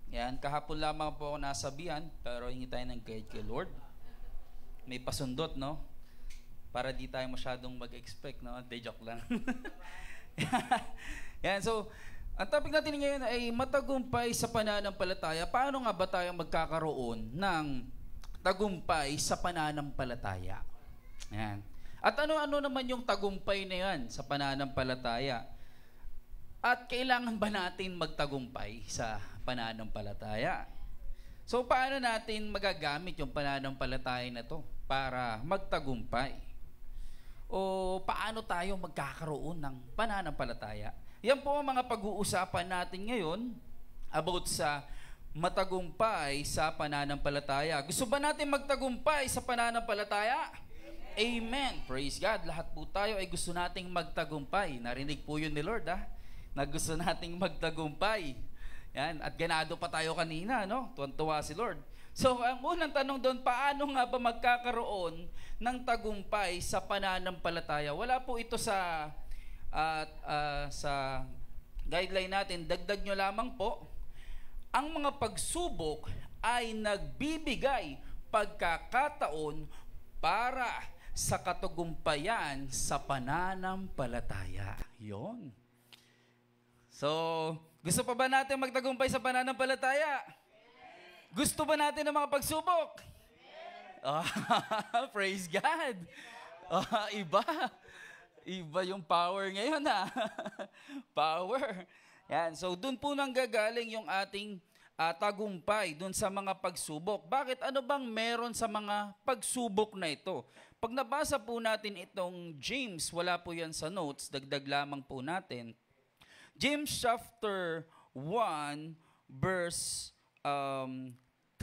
Yan, kahapon lamang po ako nasabihan, pero hingi tayo ng guide kay Lord. May pasundot, no? Para di tayo masyadong mag-expect, no? De joke lang. Yan, so, ang topic natin ngayon ay matagumpay sa pananampalataya. Paano nga ba tayo magkakaroon ng tagumpay sa pananampalataya? Yan. At ano-ano naman yung tagumpay na yan sa pananampalataya? At kailangan ba natin magtagumpay sa pananampalataya? So, paano natin magagamit yung pananampalataya na to para magtagumpay? O paano tayo magkakaroon ng pananampalataya? Yan po ang mga pag-uusapan natin ngayon about sa matagumpay sa pananampalataya. Gusto ba natin magtagumpay sa pananampalataya? Amen. Praise God. Lahat po tayo ay gusto nating magtagumpay. Narinig po yun ni Lord, na gusto nating magtagumpay. Yan. At ganado pa tayo kanina, no? Tuwan-tuwa si Lord. So, ang unang tanong doon, paano nga ba magkakaroon ng tagumpay sa pananampalataya? Wala po ito sa guideline natin. Dagdag nyo lamang po, ang mga pagsubok ay nagbibigay pagkakataon para sa katagumpayan sa pananampalataya. Yon. So, gusto pa ba natin magtagumpay sa pananampalataya? Gusto ba natin ng mga pagsubok? Praise God. Iba. Iba yung power ngayon, Power. Yan. So, dun po nang gagaling yung ating tagumpay dun sa mga pagsubok. Bakit? Ano bang meron sa mga pagsubok na ito? Pag nabasa po natin itong James, wala po yan sa notes, dagdag lamang po natin. James chapter 1 verse 3.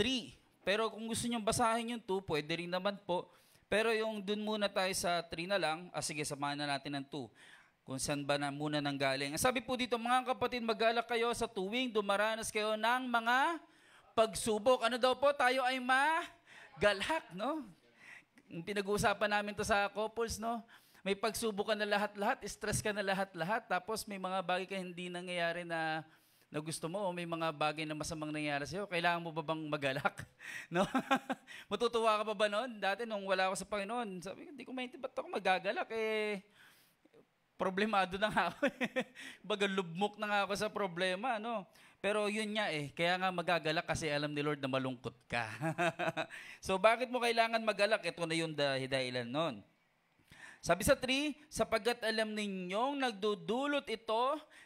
Pero kung gusto nyo basahin yung 2, pwede rin naman po. Pero yung dun muna tayo sa 3 na lang, sige, samahan na natin ng 2. Kung saan ba na muna nanggaling. Sabi po dito, mga kapatid, mag-alak kayo sa tuwing dumaranas kayo ng mga pagsubok. Ano daw po? Tayo ay magalak, no? Pinag-uusapan namin to sa couples, no? May pagsubok ka na lahat-lahat, stress ka na lahat-lahat, tapos may mga bagay ka hindi nangyayari na gusto mo, o may mga bagay na masamang nangyayari sa'yo, kailangan mo ba bang magalak? No? Matutuwa ka ba noon? Dati nung wala ako sa Panginoon, sabi ko, hindi ko maintindihan, ba't ako magagalak? Problemado na nga ako. Baga lubmok na nga ako sa problema, no? Pero yun nga kaya nga magagalak kasi alam ni Lord na malungkot ka. So bakit mo kailangan magalak? Ito na yung dahilan nun. Sabi sa 3, sapagkat alam ninyong nagdudulot ito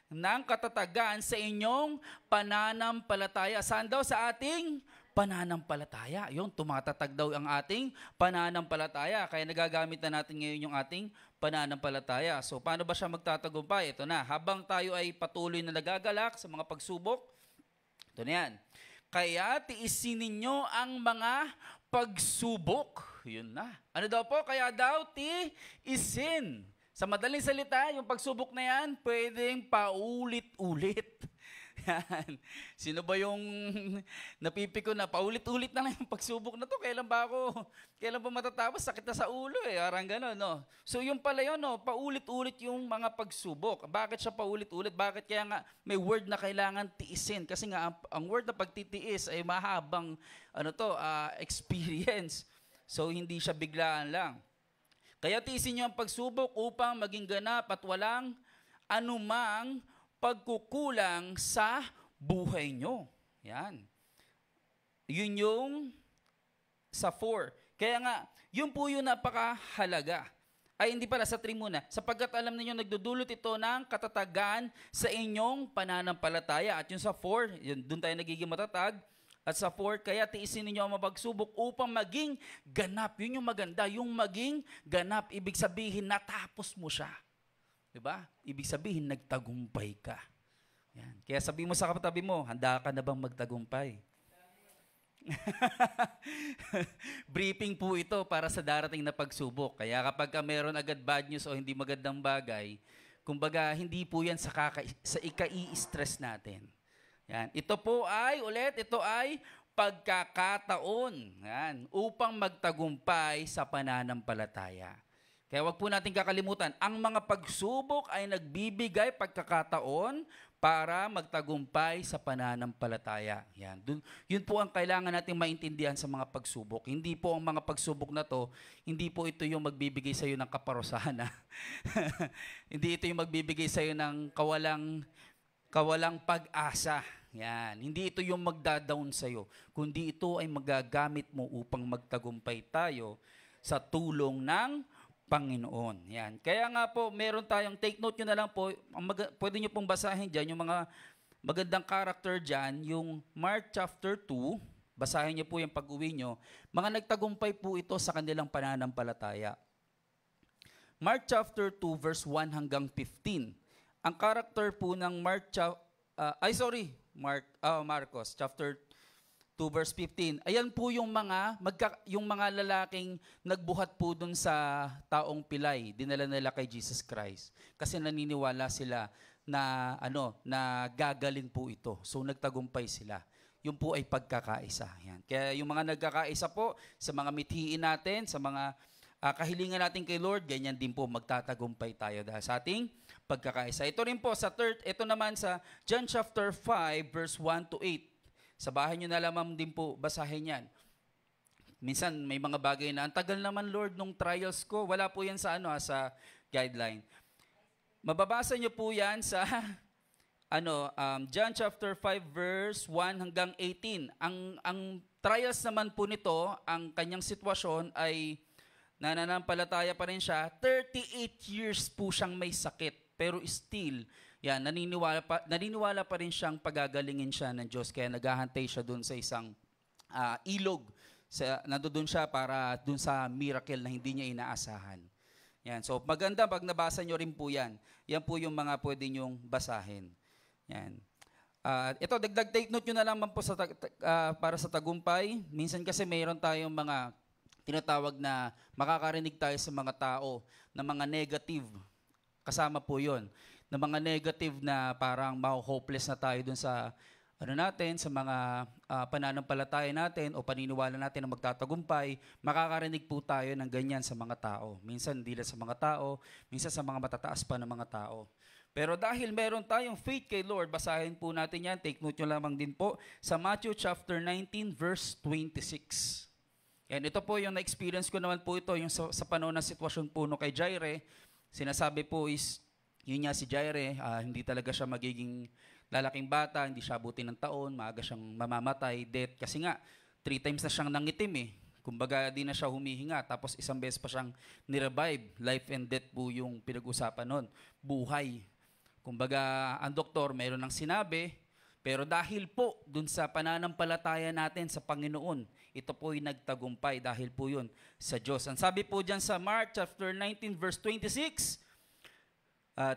ng katatagan sa inyong pananampalataya. Saan daw? Sa ating pananampalataya. Yung tumatatag daw ang ating pananampalataya. Kaya nagagamit na natin ngayon yung ating pananampalataya. So, paano ba siya magtatagumpay? Ito na. Habang tayo ay patuloy na nagagalak sa mga pagsubok, ito na yan. Kaya tiisin ninyo ang mga pagsubok. Yun na. Ano daw po? Kaya daw tiisin. Sa madaling salita, yung pagsubok na yan, pwedeng paulit-ulit. Yan. Sino ba yung napipiko na paulit-ulit na lang yung pagsubok na to? Kailan ba matatapos? Sakit na sa ulo Parang gano'n, no? So yung pala yun, no? Paulit-ulit yung mga pagsubok. Bakit siya paulit-ulit? Bakit kaya nga may word na kailangan tiisin? Kasi nga ang word na pagtitiis ay mahabang experience. So hindi siya biglaan lang. Kaya tiisin niyo ang pagsubok upang maging ganap at walang anumang pagkukulang sa buhay nyo. Yan. Yun yung sa 4. Kaya nga, yun po yung napakahalaga. Ay, hindi pala, sa 3 muna. Sapagkat alam niyo nagdudulot ito ng katatagan sa inyong pananampalataya. At yung sa 4, yun, doon tayo nagiging matatag. At sa 4, kaya tiisin ninyo ang mapagsubok upang maging ganap. Yun yung maganda. Yung maging ganap, ibig sabihin, natapos mo siya. Diba? Ibig sabihin, nagtagumpay ka. Yan. Kaya sabi mo sa katabi mo, handa ka na bang magtagumpay? Briefing po ito para sa darating na pagsubok. Kaya kapag meron agad bad news o hindi magandang bagay, kumbaga, hindi po yan sa ikai-stress natin. Yan. Ito ay pagkakataon upang magtagumpay sa pananampalataya. Kaya wag po natin kakalimutan, ang mga pagsubok ay nagbibigay pagkakataon para magtagumpay sa pananampalataya. Yan. Yun po ang kailangan nating maintindihan sa mga pagsubok. Hindi po ang mga pagsubok na to, hindi po ito yung magbibigay sa iyo ng kaparusahan. Hindi ito yung magbibigay sa iyo ng kawalang pag-asa. Yan. Hindi ito yung magda-down sa iyo, kundi ito ay magagamit mo upang magtagumpay tayo sa tulong ng Panginoon. Yan. Kaya nga po, meron tayong, take note nyo na lang po, pwede nyo pong basahin dyan, yung mga magandang character dyan, yung Mark chapter 2, basahin nyo po yung pag-uwi nyo, mga nagtagumpay po ito sa kanilang pananampalataya. Mark chapter 2, verse 1 hanggang 15. Ang character po ng Marcos chapter 2 verse 15. Ayan po yung mga lalaking nagbuhat po dun sa taong pilay, dinala nila kay Jesus Christ. Kasi naniniwala sila na na gagaling po ito. So nagtagumpay sila. Yun po ay pagkakaisa. Yan. Kaya yung mga nagkakaisa po sa mga mithiin natin, sa mga kahilingan natin kay Lord, ganyan din po magtatagumpay tayo dahil sa ating pagkakaisa. Ito rin po ito naman sa John chapter 5 verse 1 to 8. Sa bahay nyo na lamang din po basahin yan. Minsan may mga bagay na, ang tagal naman Lord nung trials ko. Wala po yan sa sa guideline. Mababasa nyo po yan sa John chapter 5 verse 1 hanggang 18. Ang trials naman po nito, ang kanyang sitwasyon ay nananampalataya pa rin siya. 38 years po siyang may sakit. Pero still, yan, naniniwala pa rin siyang pagagalingin siya ng Diyos. Kaya naghahantay siya doon sa isang ilog. Nandoon siya para doon sa miracle na hindi niya inaasahan. Yan. So maganda pag nabasa nyo rin po yan. Yan po yung mga pwede nyong basahin. Yan. Ito, take note nyo na lang po para sa tagumpay. Minsan kasi mayroon tayong mga tinatawag na makakarinig tayo sa mga tao na mga negative. Kasama po yun. Na mga negative na parang ma-hopeless na tayo dun sa sa mga pananampalataya natin o paniniwala natin na magtatagumpay, makakarinig po tayo ng ganyan sa mga tao. Minsan hindi lang sa mga tao, minsan sa mga matataas pa ng mga tao. Pero dahil meron tayong faith kay Lord, basahin po natin yan, take note nyo lamang din po, sa Matthew chapter 19 verse 26. And ito po yung na-experience ko naman po ito, yung sa panahon ng sitwasyon po no kay Jaire, sinasabi po is, yun nga si Jaire, hindi talaga siya magiging lalaking bata, hindi siya abutin ng taon, maaga siyang mamamatay, death. Kasi nga, 3 times na siyang nangitim eh. Kumbaga, di na siya humihinga. Tapos isang beses pa siyang nirevive. Life and death po yung pinag-usapan nun. Buhay. Kumbaga, ang doktor mayroon ng sinabi, pero dahil po dun sa pananampalataya natin sa Panginoon, ito po yung nagtagumpay dahil po yun sa Diyos. Ang sabi po dyan sa Mark chapter 19 verse 26,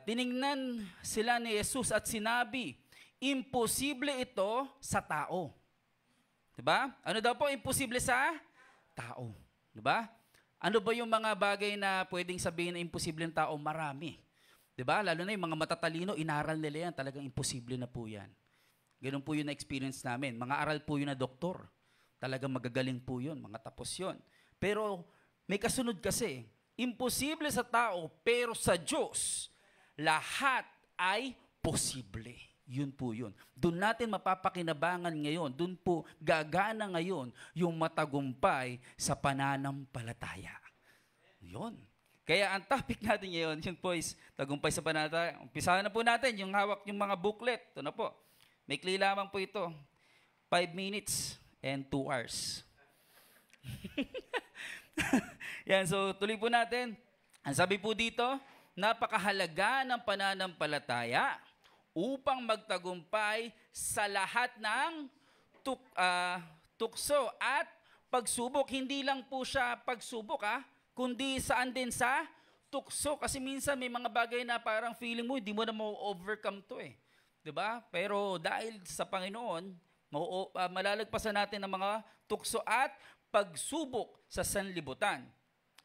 tiningnan sila ni Jesus at sinabi, imposible ito sa tao. Diba? Ano daw po imposible sa tao? Diba? Ano ba yung mga bagay na pwedeng sabihin na imposible ng tao? Marami. Diba? Lalo na yung mga matatalino, inaral nila yan. Talagang imposible na po yan. Ganun po yung na-experience namin. Mga aral po yun na doktor. Talagang magagaling po yun. Mga tapos yun. Pero may kasunod kasi. Imposible sa tao, pero sa Diyos, lahat ay posible. Yun po yun. Doon natin mapapakinabangan ngayon. Doon po gagana ngayon yung matagumpay sa pananampalataya. Yun. Kaya ang topic natin ngayon, yun po is tagumpay sa pananampalataya. Umpisahan na po natin yung hawak yung mga booklet. Ito na po. Maikli lamang po ito. 5 minutes and 2 hours. Yan, so tuloy po natin. Ang sabi po dito, napakahalaga ng pananampalataya upang magtagumpay sa lahat ng tukso at pagsubok. Hindi lang po siya pagsubok, kundi saan din sa tukso. Kasi minsan may mga bagay na parang feeling mo, hindi mo na ma-overcome to eh. 'Di ba? Pero dahil sa Panginoon, malalagpasan natin ang mga tukso at pagsubok sa sanlibutan.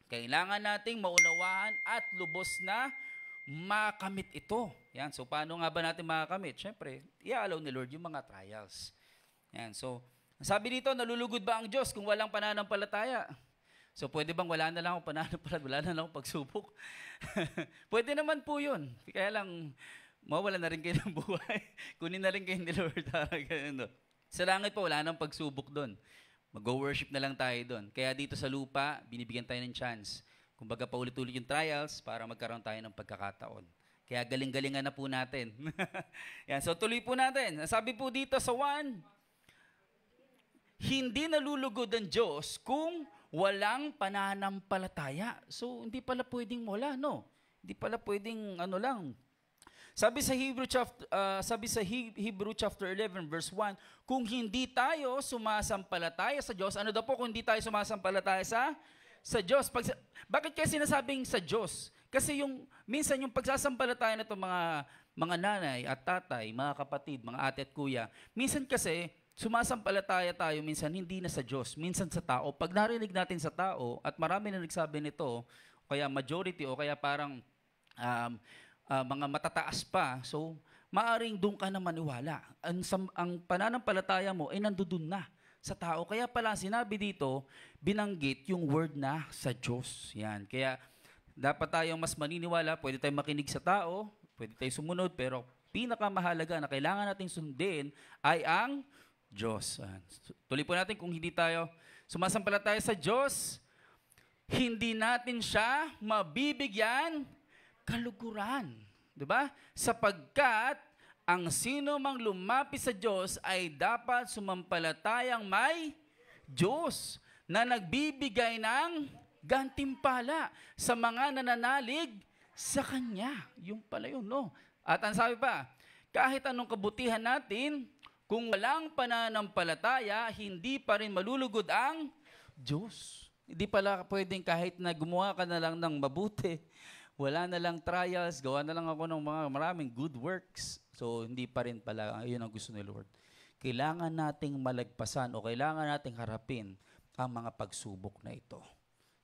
Kailangan nating maunawaan at lubos na makamit ito. Yan. So, paano nga ba natin makakamit? Siyempre, i-allow ni Lord yung mga trials. Yan. So, sabi dito, nalulugod ba ang Diyos kung walang pananampalataya? So, pwede bang wala na lang akong pananampalataya, wala na lang akong pagsubok? Pwede naman po yun. Kaya lang, mawala na rin kayo ng buhay. Kunin na rin kayo ni Lord. Ganun, no? Sa langit po, wala nang pagsubok doon. Mag-worship na lang tayo doon. Kaya dito sa lupa, binibigyan tayo ng chance. Kumbaga paulit-ulit yung trials para magkaroon tayo ng pagkakataon. Kaya galing-galingan na po natin. Yan, so tuloy po natin. Sabi po dito sa 1, hindi nalulugod ang Diyos kung walang pananampalataya. So, hindi pala pwedeng wala, no? Hindi pala pwedeng lang. Sabi sa Hebrew chapter 11 verse 1, kung hindi tayo sumasampalataya sa Diyos, ano daw po kung hindi tayo sumasampalataya sa Diyos? Bakit kaya sinasabing sa Diyos? Kasi minsan yung pagsasampalataya na itong mga nanay at tatay, mga kapatid, mga ate at kuya, minsan kasi sumasampalataya tayo minsan hindi na sa Diyos, minsan sa tao. Pag narinig natin sa tao, at marami na nagsabi nito, kaya majority o kaya parang mga matataas pa, so maaring doon ka na maniwala. Ang pananampalataya mo ay nandoon na sa tao. Kaya pala sinabi dito, binanggit yung word na sa Diyos. Yan. Kaya dapat tayong mas maniniwala, pwede tayong makinig sa tao, pwede tayong sumunod, pero pinakamahalaga na kailangan nating sundin ay ang Diyos. Tuloy po natin, kung hindi tayo sumasampalataya sa Diyos, hindi natin siya mabibigyan kaluguran. Diba? Sapagkat ang sino mang lumapit sa Diyos ay dapat sumampalatayang may Diyos na nagbibigay ng gantimpala sa mga nananalig sa Kanya. Yung pala yun, no? At ang sabi pa, kahit anong kabutihan natin, kung walang pananampalataya, hindi pa rin malulugod ang Diyos. Hindi pala pwedeng kahit na gumawa ka na lang ng mabuti, wala na lang trials, gawa na lang ako ng mga maraming good works. So, hindi pa rin pala, yun ang gusto ni Lord. Kailangan nating malagpasan o kailangan nating harapin ang mga pagsubok na ito.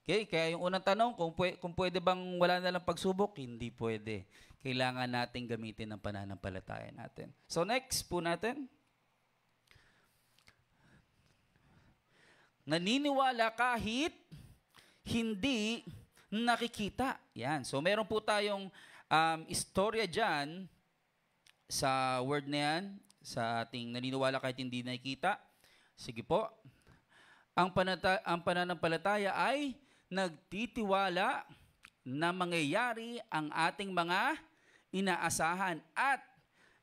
Okay? Kaya yung unang tanong, kung pwede bang wala na lang pagsubok, hindi pwede. Kailangan nating gamitin ang pananampalataya natin. So, next po natin. Naniniwala kahit hindi nakikita. Yan. So, meron po tayong istorya dyan sa word na yan, sa ating naniniwala kahit hindi nakikita. Sige po. Ang pananampalataya ay nagtitiwala na mangyayari ang ating mga inaasahan at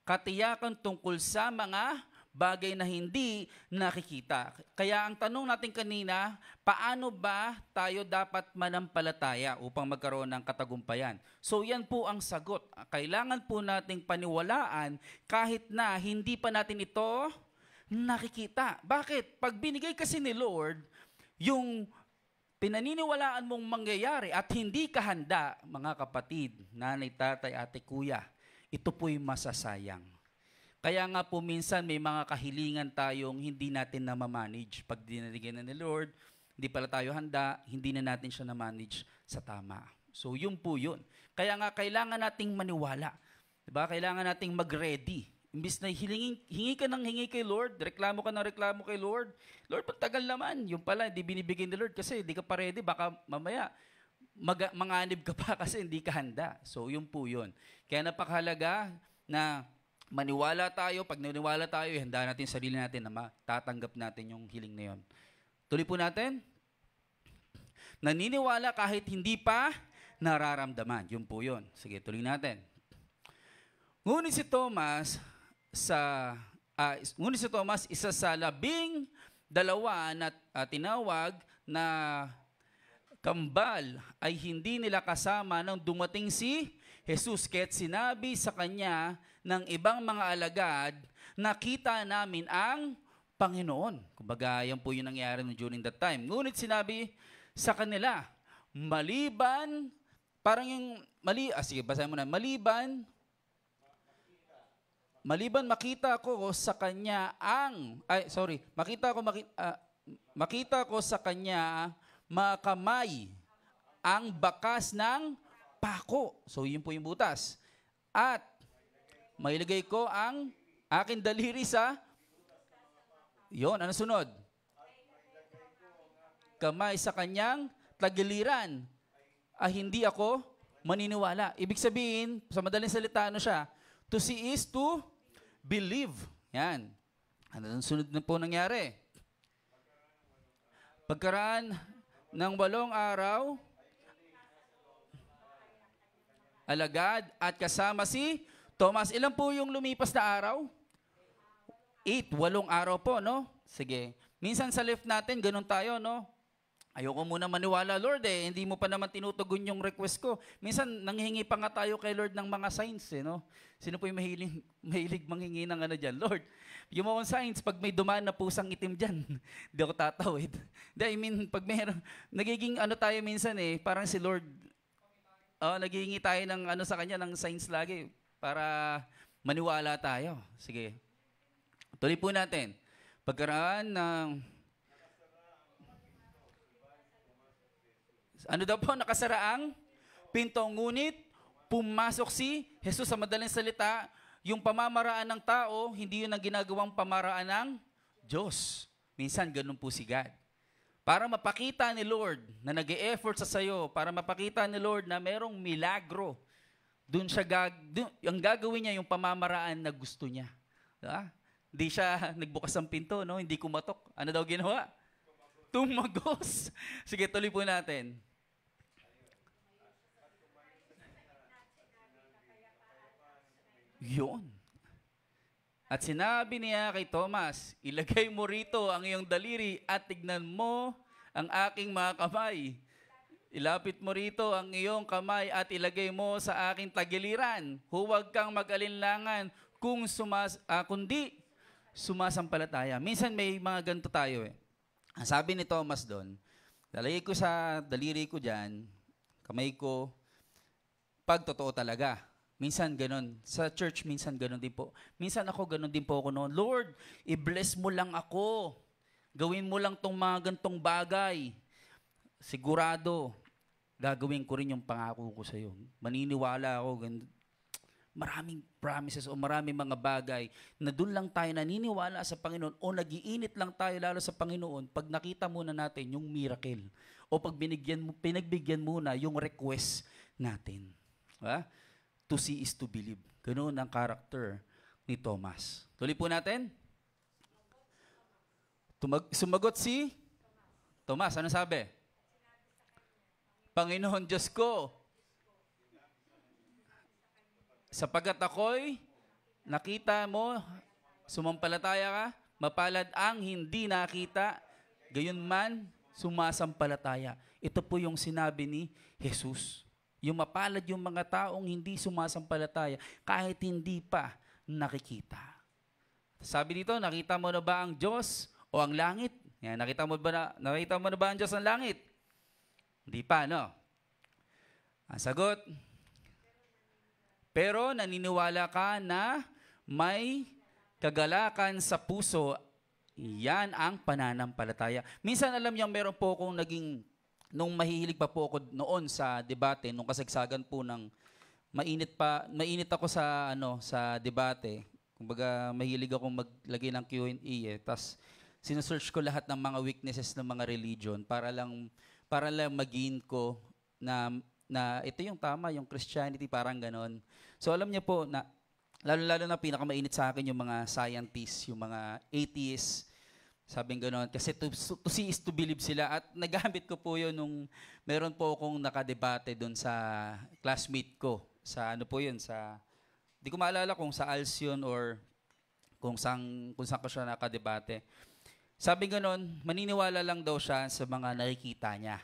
katiyakan tungkol sa mga bagay na hindi nakikita. Kaya ang tanong natin kanina, paano ba tayo dapat manampalataya upang magkaroon ng katagumpayan? So yan po ang sagot. Kailangan po nating paniwalaan kahit na hindi pa natin ito nakikita. Bakit? Pag binigay kasi ni Lord, yung pinaniniwalaan mong mangyayari at hindi ka handa, mga kapatid, nanay, tatay, ate, kuya, ito po'y masasayang. Kaya nga po minsan may mga kahilingan tayong hindi natin na ma-manage. Pag dinarigyan na ni Lord, hindi pala tayo handa, hindi na natin siya na-manage sa tama. So yun po yun. Kaya nga kailangan nating maniwala. Diba? Kailangan nating mag-ready. Imbis na hingi ka ng hingi kay Lord, reklamo ka ng reklamo kay Lord, Lord, pagtagal naman. Yung pala, hindi binibigay ni Lord kasi hindi ka pa ready. Baka mamaya, manganib ka pa kasi hindi ka handa. So yun po yun. Kaya napakahalaga na maniwala tayo, pag naniwala tayo, handa natin sarili natin na matatanggap natin yung healing na yun. Tuloy po natin. Naniniwala kahit hindi pa nararamdaman. Yun po yun. Sige, tuloy natin. Ngunit si Thomas, isa sa 12 na tinawag na kambal ay hindi nila kasama nang dumating si Jesus. Kaya't sinabi sa kanya ng ibang mga alagad, nakita namin ang Panginoon. Kumbaga, yan po yung nangyari during that time. Ngunit sinabi sa kanila, maliban, parang yung, sige, basahin mo na, maliban makita ko sa kanya makita ko sa kanya makamay ang bakas ng pako. So, yun po yung butas. At mailagay ko ang aking daliri sa yon. Ano sunod? Kamay sa kanyang tagiliran. Hindi ako maniniwala. Ibig sabihin, sa madaling salita, ano siya? To see is to believe. Yan. Ano ang sunod na po nangyari? Pagkaraan ng 8 araw, alagad at kasama si Thomas. Ilan po yung lumipas na araw? 8 araw po, no? Sige. Minsan sa lift natin, ganun tayo, no? Ayoko muna maniwala, Lord, hindi mo pa naman tinutugon yung request ko. Minsan, nanghihingi pa nga tayo kay Lord ng mga signs, no? Sino po yung mahilig manghingi ng ano dyan? Lord, yung mga signs, pag may dumaan na pusang itim dyan, hindi ako tatawid. I mean, pag mayroon, nagiging ano tayo minsan parang si Lord, naghihingi tayo ng ano sa kanya, ng signs lagi, para maniwala tayo. Sige. Tuloy po natin. Pagkaraan ng ano daw po, nakasaraang pinto, ngunit pumasok si Jesus. Sa madaling salita, yung pamamaraan ng tao, hindi yun ang ginagawang pamaraan ng Diyos. Minsan, ganun po si God. Para mapakita ni Lord na nag-e-effort sa sayo, para mapakita ni Lord na merong milagro, ang gagawin niya yung pamamaraan na gusto niya. Diba? Hindi siya nagbukas ng pinto, no? Hindi kumatok. Ano daw ginawa? Tumagos. Sige, tuloy po natin. Yun. At sinabi niya kay Thomas, ilagay mo rito ang iyong daliri at tignan mo ang aking mga kamay. Ilapit mo rito ang iyong kamay at ilagay mo sa aking tagiliran. Huwag kang mag-alinlangan kundi sumasampalataya. Minsan may mga ganito tayo Ang sabi ni Thomas doon, lalagay ko sa daliri ko dyan, kamay ko, pag totoo talaga. Minsan ganun. Sa church, minsan ganun din po. Minsan ganun din po ako noon. Lord, i-bless mo lang ako. Gawin mo lang tong mga gantong bagay. Sigurado, gagawin ko rin yung pangako ko sa iyo. Maniniwala ako. Maraming promises o maraming mga bagay na doon lang tayo naniniwala sa Panginoon o nagiinit lang tayo lalo sa Panginoon pag nakita muna natin yung miracle o pag pinagbigyan muna yung request natin. Diba? To see is to believe. Ganoon ang character ni Thomas. Tuloy po natin. Sumagot si Thomas. Ano sabi? Panginoon Diyos ko, sapagat ako'y nakita mo, sumampalataya ka, mapalad ang hindi nakita, gayon man sumasampalataya. Ito po yung sinabi ni Jesus. Yung mapalad yung mga taong hindi sumasampalataya kahit hindi pa nakikita. Sabi dito, nakita mo na ba ang Diyos o ang langit? Yan, nakita mo na ba ang Diyos ang langit? Hindi pa, no? Ang sagot, pero naniniwala ka na may kagalakan sa puso, yan ang pananampalataya. Minsan alam niyo, meron po akong nung mahihilig pa po ako noon sa debate, nung kasagsagan po ng mainit ako sa debate. Kumbaga mahilig akong maglagay ng Q&A tas sinesearch ko lahat ng mga weaknesses ng mga religion para lang maging ko na ito yung tama, yung Christianity, parang ganon. So alam niyo po na lalo na pinakamainit sa akin yung mga scientists, yung mga atheists, sabing gano'n. Kasi to see is to believe sila. At nagamit ko po yun nung meron po akong nakadebate doon sa classmate ko. Sa ano po yun, di ko maalala kung sa Alcyon or kung saan ko siya nakadebate. Sabi gano'n, maniniwala lang daw siya sa mga nakikita niya.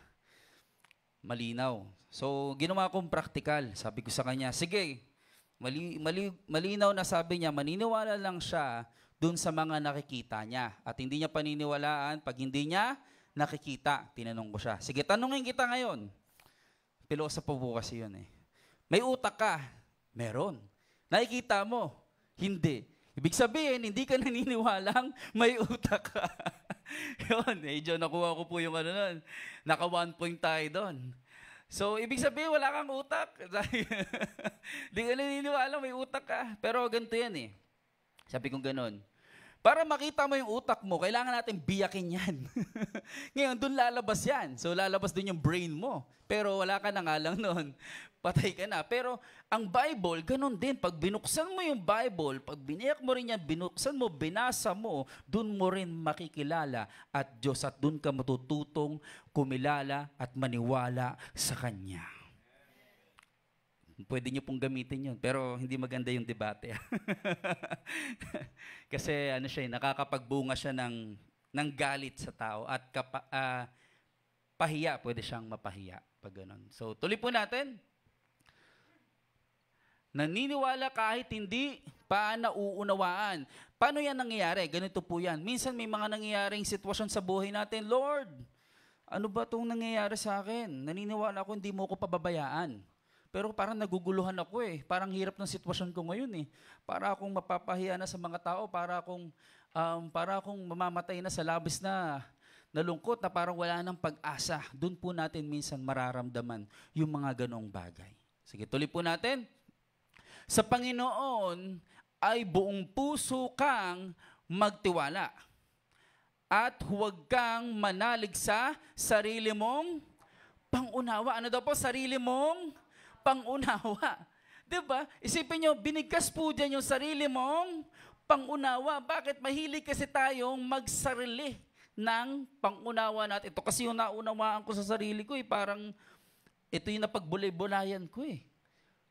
Malinaw. So, ginawa kong practical. Sabi ko sa kanya, sige, malinaw na sabi niya, maniniwala lang siya doon sa mga nakikita niya. At hindi niya paniniwalaan pag hindi niya nakikita. Tinanong ko siya, sige, tanungin kita ngayon. Pilosopo po kasi yun May utak ka? Meron. Nakikita mo? Hindi. Ibig sabihin, hindi ka naniniwalang may utak ka. Yun, medyo nakuha ko po yung nun. Naka 1 point tayo doon. So, ibig sabihin, wala kang utak. Hindi ka naniniwala may utak ka. Pero ganito yan Sabi kong ganun. Para makita mo yung utak mo, kailangan natin biyakin yan. Ngayon, dun lalabas yan. So, lalabas dun yung brain mo. Pero wala ka na nga lang nun. Patay ka na. Pero ang Bible, ganun din. Pag binuksan mo yung Bible, pag biniyak mo rin yan, binuksan mo, binasa mo, dun mo rin makikilala at Diyos at dun ka matututong kumilala at maniwala sa Kanya. Pwede nyo pong gamitin yun, pero hindi maganda yung debate. Kasi nakakapagbunga siya ng galit sa tao at pahiya, pwede siyang mapahiya pag ganun. So tuloy po natin. Naniniwala kahit hindi pa nauunawaan. Paano yan nangyayari? Ganito po yan. Minsan may mga nangyayaring sitwasyon sa buhay natin. Lord, ano ba itong nangyayari sa akin? Naniniwala ako hindi mo ako pababayaan. Pero parang naguguluhan ako eh. Parang hirap ng sitwasyon ko ngayon eh. Para akong mapapahiya na sa mga tao, para akong mamamatay na sa labis na nalungkot na parang wala nang pag-asa. Doon po natin minsan mararamdaman yung mga ganong bagay. Sige, tuloy po natin. Sa Panginoon ay buong puso kang magtiwala. At huwag kang manalig sa sarili mong pangunawa. Ano daw po? Sarili mong pangunawa. Diba? Isipin nyo, binigkas po dyan yung sarili mong pangunawa. Bakit? Mahilig kasi tayong magsarili ng pangunawa natin. Ito kasi yung naunawaan ko sa sarili ko. Parang ito yung napagbulay-bulayan ko eh.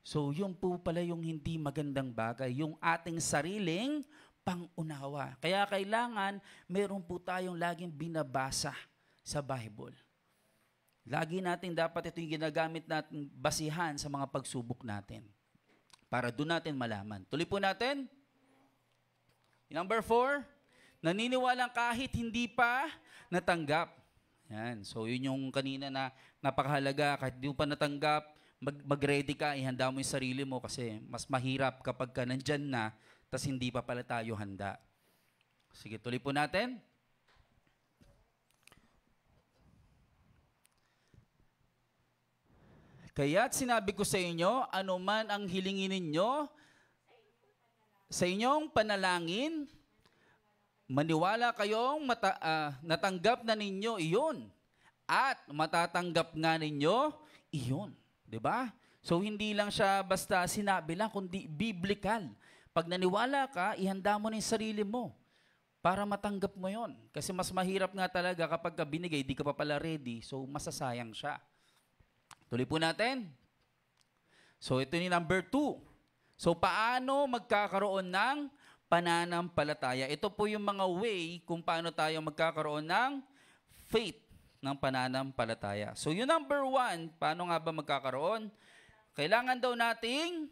So yun po pala yung hindi magandang bagay. Yung ating sariling pangunawa. Kaya kailangan meron po tayong laging binabasa sa Bible. Lagi natin dapat ito yung ginagamit natin basihan sa mga pagsubok natin. Para doon natin malaman. Tuloy po natin. Number 4, naniniwalang kahit hindi pa natanggap. Yan. So yun yung kanina na napakahalaga. Kahit hindi mo pa natanggap, mag-ready ka, ihanda mo yung sarili mo kasi mas mahirap kapag ka nandyan na, tas hindi pa pala tayo handa. Sige, tuloy po natin. Kaya't sinabi ko sa inyo, anuman ang hilingin ninyo sa inyong panalangin, maniwala kayong natanggap na ninyo iyon at matatanggap nga ninyo iyon. Diba? So hindi lang siya basta sinabi lang, kundi biblical. Pag naniwala ka, ihanda mo na yung sarili mo para matanggap mo yon. Kasi mas mahirap nga talaga kapag ka binigay, di ka pa pala ready, so masasayang siya. Tuloy po natin. So ito yung number 2. So paano magkakaroon ng pananampalataya? Ito po yung mga way kung paano tayo magkakaroon ng faith ng pananampalataya. So yung number 1, paano nga ba magkakaroon? Kailangan daw nating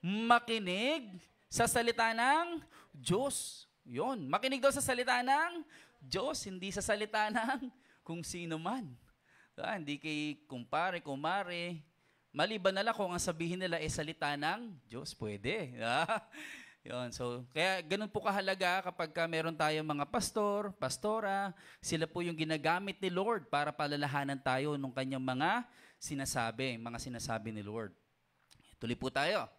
makinig sa salita ng Diyos. Yun, makinig daw sa salita ng Diyos, hindi sa salita ng kung sino man. Hindi kay kumpare, kumare. Maliban na lang kung ang sabihin nila ay salita ng Diyos, pwede. Yun, so, kaya ganun po kahalaga kapag meron tayong mga pastor, pastora, sila po yung ginagamit ni Lord para palalahanan tayo ng kanyang mga sinasabi ni Lord. Tuloy po tayo.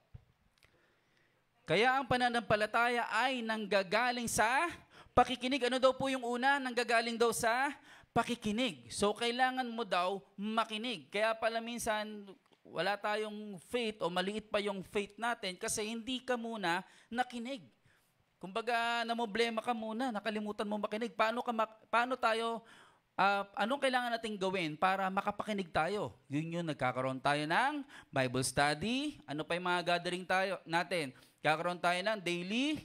Kaya ang pananampalataya ay nanggagaling sa pakikinig. Ano daw po yung una? Nanggagaling daw sa pakikinig. So, kailangan mo daw makinig. Kaya pala minsan, wala tayong faith o maliit pa yung faith natin kasi hindi ka muna nakinig. Kumbaga, namoblema ka muna, nakalimutan mo makinig. Anong kailangan nating gawin para makapakinig tayo? Yun nagkakaroon tayo ng Bible study. Ano pa yung mga gathering natin? Kakaroon tayo ng daily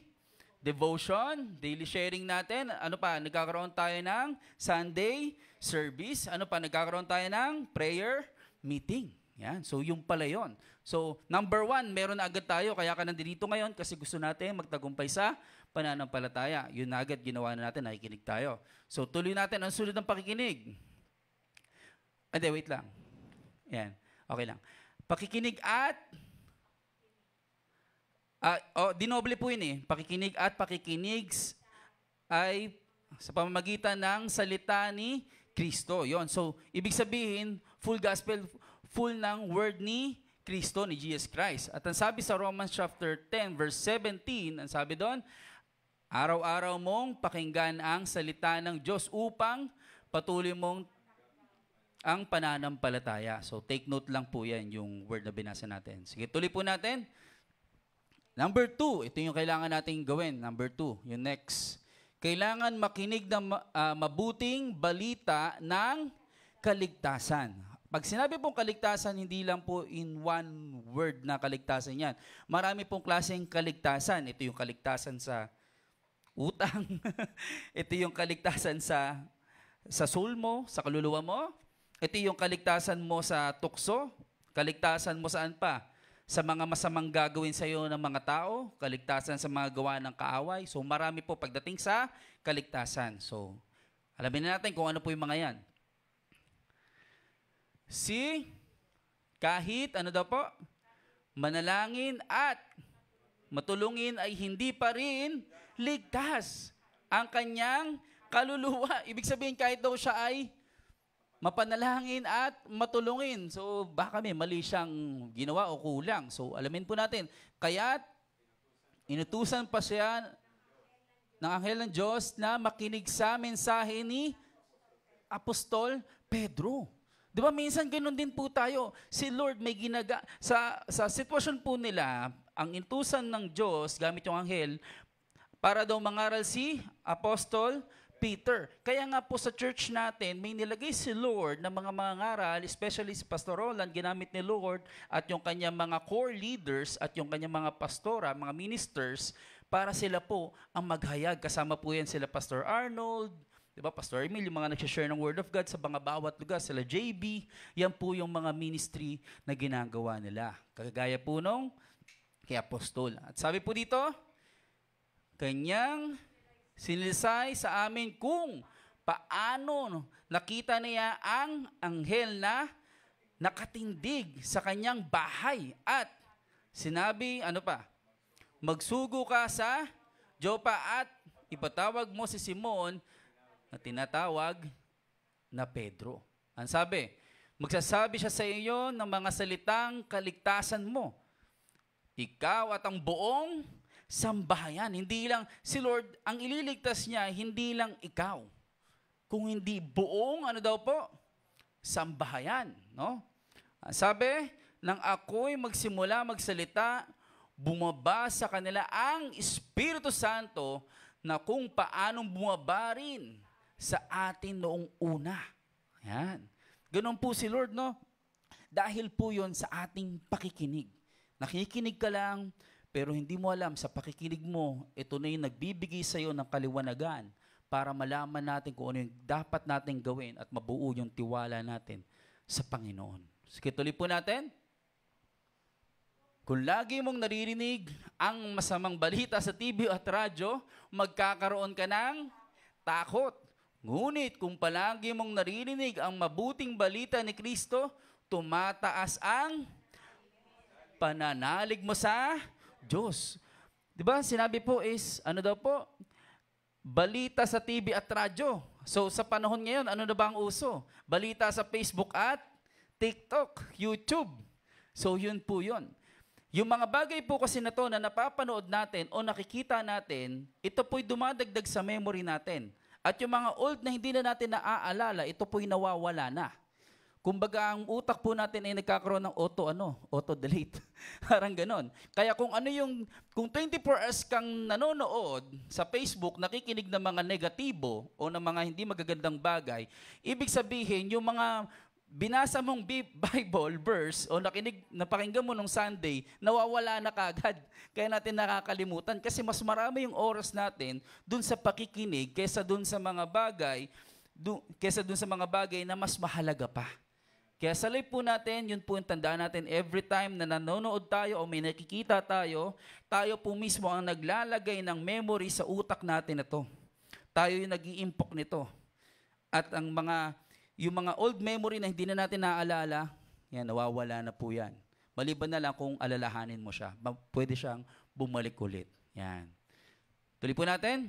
devotion, daily sharing natin. Ano pa? Nagkakaroon tayo ng Sunday service. Ano pa? Nagkakaroon tayo ng prayer meeting. Yan. So, yung pala yun. So, number 1, meron na agad tayo. Kaya ka nandito ngayon kasi gusto natin magtagumpay sa pananampalataya. Yun na agad ginawa na natin, nakikinig tayo. So, tuloy natin ang sulit ng pakikinig. Wait lang. Yan. Okay lang. Pakikinig at dinoble po yun eh. Pakikinig at pakikinig ay sa pamamagitan ng salita ni Kristo. Yon. So, ibig sabihin, full gospel, full ng word ni Kristo, ni Jesus Christ. At ang sabi sa Romans chapter 10, verse 17, ang sabi doon, Araw-araw mong pakinggan ang salita ng Diyos upang patuloy mong ang pananampalataya. So take note lang po yan, yung word na binasa natin. Sige, tuloy po natin. Number 2, ito yung kailangan nating gawin. Number 2, yung next. Kailangan makinig ng mabuting balita ng kaligtasan. Pag sinabi pong kaligtasan, hindi lang po in one word na kaligtasan yan. Marami pong klaseng kaligtasan. Ito yung kaligtasan sa utang. Ito yung kaligtasan sa soul mo, sa kaluluwa mo. Ito yung kaligtasan mo sa tukso. Kaligtasan mo saan pa? Sa mga masamang gagawin sa iyo ng mga tao. Kaligtasan sa mga gawa ng kaaway. So marami po pagdating sa kaligtasan. So alamin natin kung ano po yung mga yan. Kahit ano daw po? Manalangin at matulungin ay hindi pa rin ligtas ang kanyang kaluluwa. Ibig sabihin kahit daw siya ay mapanalangin at matulungin. So baka may mali siyang ginawa o kulang. So alamin po natin. Kaya't inutusan pa siya ng anghel ng Diyos na makinig sa mensahe ni Apostol Pedro. Di ba minsan ganoon din po tayo. Si Lord may sa sitwasyon po nila, ang intusan ng Diyos gamit yung anghel para daw mangaral si Apostol Peter. Kaya nga po sa church natin, may nilagay si Lord ng mga mangaral, especially si Pastor Roland, ginamit ni Lord at yung kanyang mga core leaders at yung kanyang mga pastora, mga ministers, para sila po ang maghayag. Kasama po yan sila Pastor Arnold, diba, Pastor Emil, yung mga nagsishare ng Word of God sa mga bawat lugar, sila JB, yan po yung mga ministry na ginagawa nila. Kagaya po nung kay Apostol. At sabi po dito, kanyang sinilisay sa amin kung paano nakita niya ang anghel na nakatindig sa kanyang bahay at sinabi, magsugo ka sa Jopa at ipatawag mo si Simon na tinatawag na Pedro. Ang sabi, magsasabi siya sa iyo ng mga salitang kaligtasan mo. Ikaw at ang buong sambahayan. Hindi lang, si Lord, ang ililigtas niya, hindi lang ikaw. Kung hindi buong, sambahayan. No? Sabi, nang ako'y magsimula magsalita, bumaba sa kanila ang Espiritu Santo na kung paanong bumaba rin sa atin noong una. Ayan. Ganun po si Lord, no? Dahil po yon sa ating pakikinig. Nakikinig ka lang, pero hindi mo alam, sa pakikinig mo, ito na yung nagbibigay sa iyo ng kaliwanagan para malaman natin kung ano yung dapat natin gawin at mabuo yung tiwala natin sa Panginoon. Sige, tuloy po natin. Kung lagi mong naririnig ang masamang balita sa TV at radyo, magkakaroon ka ng takot. Ngunit kung palagi mong naririnig ang mabuting balita ni Kristo, tumataas ang pananalig mo sa Diyos. Diba? Sinabi po is, balita sa TV at radyo. So sa panahon ngayon, ano na ba ang uso? Balita sa Facebook at TikTok, YouTube. So yun po yun. Yung mga bagay po kasi na to na napapanood natin o nakikita natin, ito po'y dumadagdag sa memory natin. At yung mga old na hindi na natin naaalala, ito po'y nawawala na. Kumbaga, ang utak po natin ay nagkakaroon ng auto-delete. Parang ganon. Kaya kung 24 hours kang nanonood sa Facebook, nakikinig ng mga negatibo o ng mga hindi magagandang bagay, ibig sabihin, yung mga binasa mong Bible verse o napakinggan mo nung Sunday, nawawala na kagad. Kaya natin nakakalimutan kasi mas marami yung oras natin dun sa pakikinig kaysa dun sa mga bagay na mas mahalaga pa. Kaya sa life po natin, yun po yung tandaan natin, every time na nanonood tayo o may nakikita tayo, tayo po mismo ang naglalagay ng memory sa utak natin na to. Tayo yung nag-i-impok nito. At yung mga old memory na hindi na natin naaalala, yan, nawawala na po yan. Maliban na lang kung alalahanin mo siya. Pwede siyang bumalik ulit. Yan. Tuloy po natin.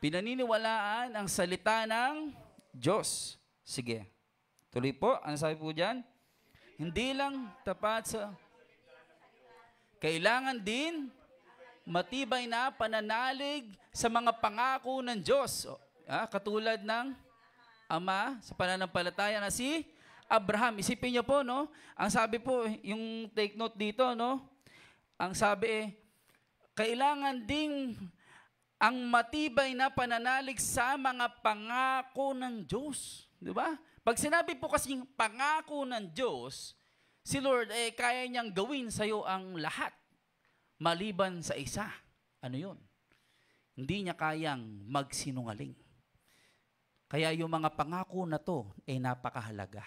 Pinaniniwalaan ang salita ng Diyos. Sige. Tuloy po. Ano sabi po dyan? Hindi lang tapat sa... Kailangan din matibay na pananalig sa mga pangako ng Diyos. Katulad ng ama sa pananampalataya na si Abraham. Isipin niyo po, no? Ang sabi po, yung take note dito, no? Ang sabi, kailangan ding ang matibay na pananalig sa mga pangako ng Diyos. Di ba? Pag sinabi po kasing pangako ng Diyos, si Lord, kaya niyang gawin sa'yo ang lahat. Maliban sa isa. Ano yun? Hindi niya kayang magsinungaling. Kaya yung mga pangako na to ay napakahalaga.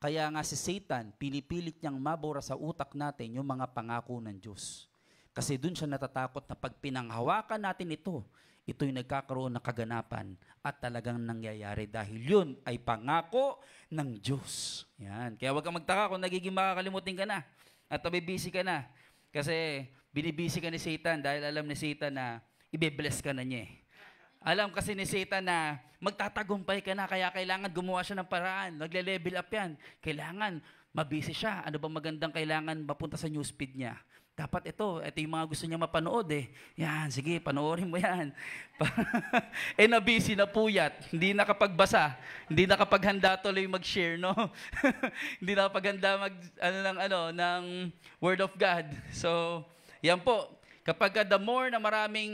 Kaya nga si Satan, pinipilit niyang mabura sa utak natin yung mga pangako ng Diyos. Kasi dun siya natatakot na pag pinanghawakan natin ito, ito'y nagkakaroon ng kaganapan at talagang nangyayari dahil yun ay pangako ng Diyos. Yan. Kaya huwag kang magtaka kung nagiging makakalimutin ka na at nabibisi ka na. Kasi binibisi ka ni Satan dahil alam ni Satan na ibe-bless ka na niya. Alam kasi ni Satan na magtatagumpay ka na kaya kailangan gumawa siya ng paraan. Nagle-level up yan. Kailangan mabisi siya. Ano ba magandang kailangan mapunta sa newsfeed niya? Dapat ito yung mga gusto niya mapanood Yan, sige, panoorin mo yan. Nabisi na puyat, hindi nakapagbasa, hindi nakapaghanda tuloy mag-share, no? Hindi nakapaghanda ng Word of God. So, yan po. Kapag the more na maraming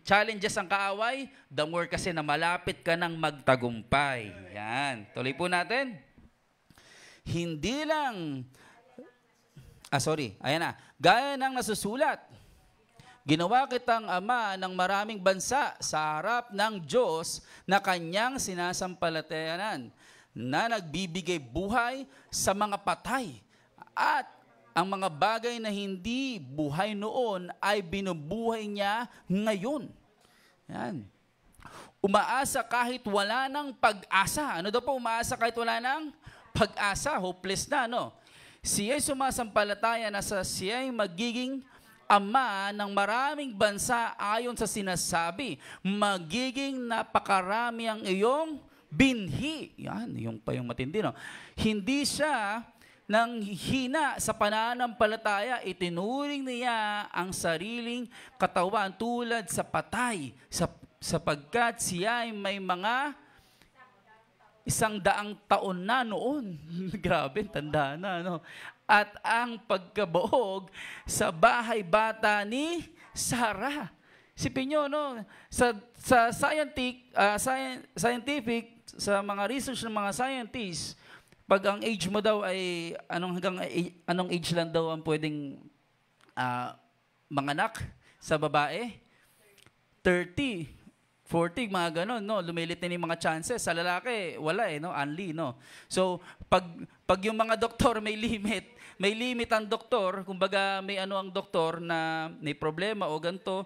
challenges ang kaaway, the more kasi na malapit ka ng magtagumpay. Yan. Tuloy po natin. Hindi lang ayan na. Gaya ng nasusulat, ginawa kitang ama ng maraming bansa sa harap ng Diyos na kanyang sinasampalatayanan, na nagbibigay buhay sa mga patay, at ang mga bagay na hindi buhay noon ay binubuhay niya ngayon. Yan. Umaasa kahit wala ng pag-asa. Ano daw po umaasa kahit wala ng pag-asa? Hopeless na, no? Siya'y sumasampalataya na siya'y magiging ama ng maraming bansa ayon sa sinasabi. Magiging napakarami ang iyong binhi. Yan, yung pa yung matindi, no? Hindi siya nang hina sa pananampalataya, itinuring niya ang sariling katawan tulad sa patay, sapagkat siya ay may mga 100 taon na noon. Grabe, tanda na, no? At ang pagkabuog sa bahay bata ni Sarah. Sipin nyo, no? Sa scientific, sa mga research ng mga scientists, pag ang age mo daw ay anong age lang daw ang pwedeng manganak sa babae? 30. 40, mga ganon, no? Lumilit na yung mga chances. Sa lalaki, wala no? Only, no? So, pag yung mga doktor may limit ang doktor, kumbaga may ang doktor na may problema o ganito,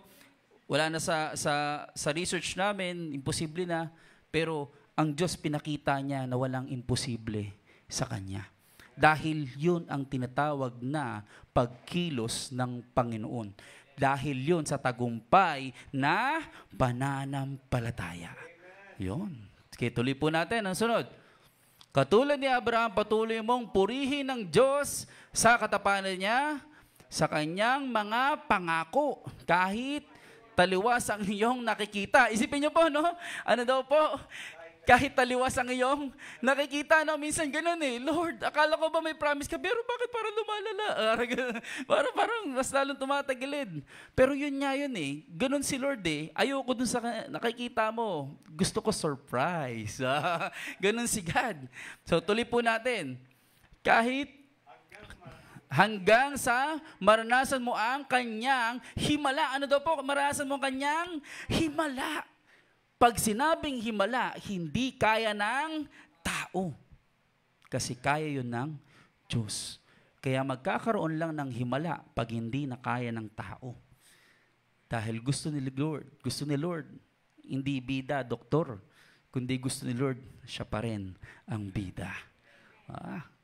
wala na sa research namin, imposible na. Pero ang Diyos pinakita niya na walang imposible sa Kanya. Dahil yun ang tinatawag na pagkilos ng Panginoon. Dahil yun sa tagumpay na pananampalataya. Yun. Okay, tuloy po natin ang sunod. Katulad ni Abraham, patuloy mong purihin ng Diyos sa katapanan niya, sa kanyang mga pangako, kahit taliwas ang iyong nakikita. Isipin niyo po, no? Ano daw po? Kahit taliwas ang iyong nakikita, no? Minsan ganun Lord, akala ko ba may promise ka, pero bakit parang lumalala? Parang mas lalong tumatagilid. Pero yun nga yun Ganun si Lord Ayoko dun sa nakikita mo. Gusto ko surprise. Ganun si God. So tuloy po natin. Kahit hanggang sa maranasan mo ang kanyang himala. Ano daw po? Maranasan mo ang kanyang himala. Pag sinabing himala, hindi kaya ng tao. Kasi kaya yun ng Diyos. Kaya magkakaroon lang ng himala pag hindi na kaya ng tao. Dahil gusto ni Lord, hindi bida, doktor. Kundi gusto ni Lord, siya pa rin ang bida.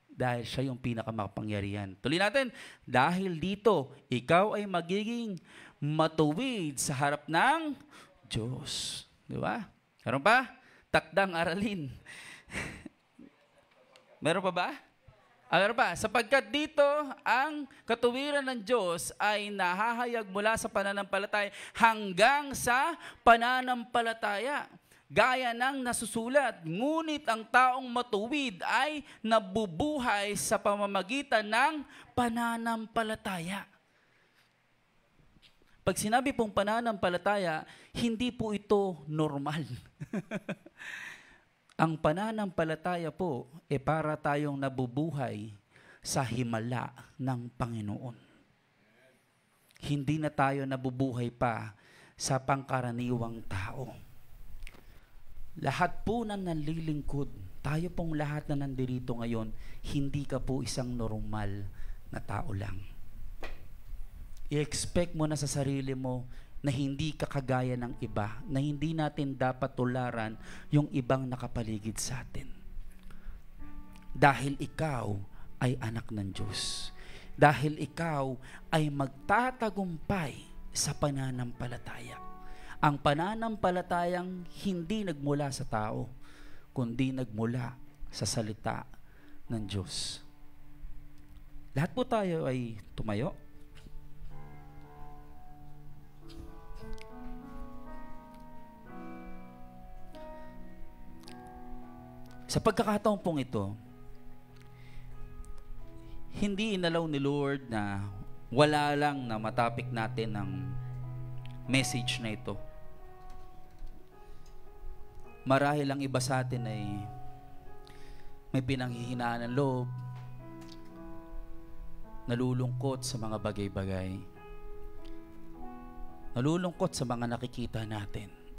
Dahil siya yung pinakamakapangyarihan. Tuloy natin, dahil dito, ikaw ay magiging matuwid sa harap ng Diyos. Di ba? Meron pa? Takdang aralin. Meron pa ba? Ano pa? Sapagkat dito, ang katuwiran ng Diyos ay nahahayag mula sa pananampalataya hanggang sa pananampalataya. Gaya ng nasusulat, ngunit ang taong matuwid ay nabubuhay sa pamamagitan ng pananampalataya. Pag sinabi pong pananampalataya, hindi po ito normal. Ang pananampalataya po para tayong nabubuhay sa himala ng Panginoon. Hindi na tayo nabubuhay pa sa pangkaraniwang tao. Lahat po na nanlilingkod, tayo pong lahat na nandirito ngayon, hindi ka po isang normal na tao lang. I-expect mo na sa sarili mo na hindi ka kagaya ng iba, na hindi natin dapat tularan yung ibang nakapaligid sa atin. Dahil ikaw ay anak ng Diyos. Dahil ikaw ay magtatagumpay sa pananampalataya. Ang pananampalatayang hindi nagmula sa tao, kundi nagmula sa salita ng Diyos. Lahat po tayo ay tumayo. Sa pagkakataon pong ito, hindi inalaw ni Lord na wala lang na matapik natin ng message na ito. Marahil ang iba sa atin ay may pinanghihinaan ng loob, nalulungkot sa mga bagay-bagay, nalulungkot sa mga nakikita natin.